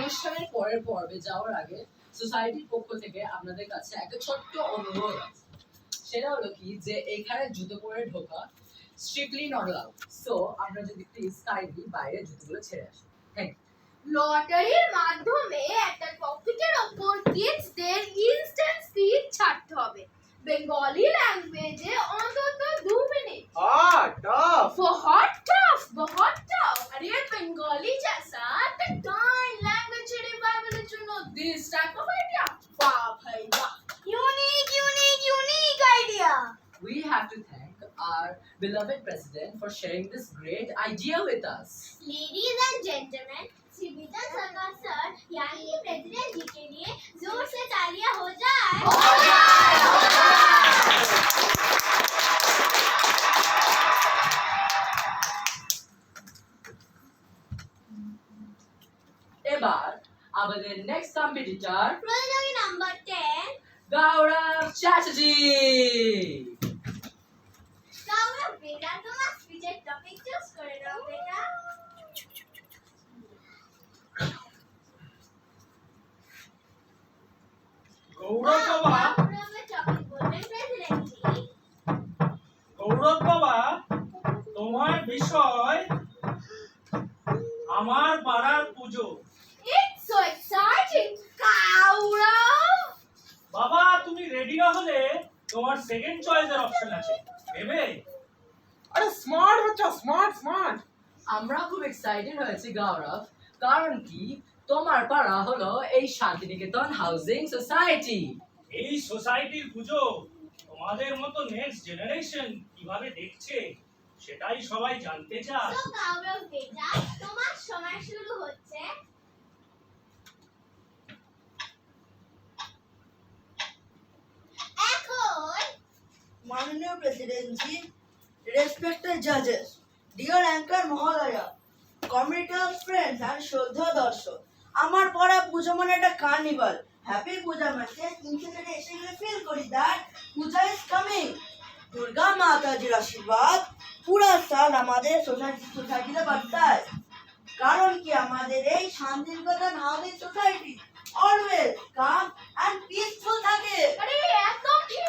অনুষ্ঠানের পরের পর্বে যাওয়ার আগে সোসাইটির পক্ষ থেকে আপনাদের কাছে একটা ছোট্ট অনুরোধ আছে। সেটা হলো কি যে এখানে জুতো পরে ঢোকা স্ট্রিক্টলি নট অ্যালাউড। সো আপনারা যদি প্লিজ কাইন্ডলি বাইরে জুতোগুলো ছেড়ে আসুন। Thank you. লটারির মাধ্যমে একটা টপিকের ওপর কিডসদের ইনস্ট্যান্ট স্পিচ ছাড়তে হবে। বেঙ্গলি ল্যাঙ্গুয়েজে অন্তত 2 মিনিট। बहुत टफ। अरे बंगाली जैसा टकाइन लैंग्वेज रिवाइवल जন্য दिस टाइप ऑफ आइडिया। वाह भाई वाह। Unique idea. We have to thank our beloved president for sharing this great idea with us. Ladies and gentlemen, Shri Vijay सरकार सर यानी कि प्रेसिडेंट जी के लिए जोर से तालियां हो जाए। এবার আমাদের নেক্সট কম্পিটিটর প্রতিযোগী নাম্বার 10 গৌরব চ্যাটার্জি। গৌরব বেটা তোমার স্পিচের টপিক চুজ করে দাও বেটা। গৌরব বাবা, গৌরবের টপিক বলবেন প্রেসিডেন্ট জি। গৌরব বাবা, তোমার বিষয় আমার পাড়ার পুজো। It's so exciting, গৌরব। বাবা, তুমি রেডি না হলে তোমার সেকেন্ড চয়েসের অপশন আছে, নেবে? আরে স্মার্ট বাচ্চা, স্মার্ট। আমরা খুব এক্সাইটেড হয়েছি গৌরব, কারণ কি তোমার পাড়া হলো এই শান্তিনিকেতন হাউজিং সোসাইটি। এই সোসাইটির পুজো তোমাদের মতো নেক্সট জেনারেশন কিভাবে দেখছে সেটাই সবাই জানতে চায়। তো গৌরব বেটা তোমার সময় শুরু হচ্ছে এখন। মাননীয় প্রেসিডেন্ট জি, রেসপেক্টেড জাজেস, ডিয়ার অ্যাঙ্কার মহোদয়া, কমিউনিটি ফ্রেন্ডস অ্যান্ড শ্রদ্ধা দর্শক, আমার পড়া পূজা মানে একটা কার্নিভাল। হ্যাপি পূজা মানে ইনসিডেন্টে এসে গেলে ফিল করি that puja is coming. Durga মাতাজির আশীর্বাদ পুরা সাল আমাদের সোসাইটিতে বার্তায়। কারণ কি আমাদের এই Shantiniketan housing society always calm and peaceful থাকে। আরে একদম ঠিক।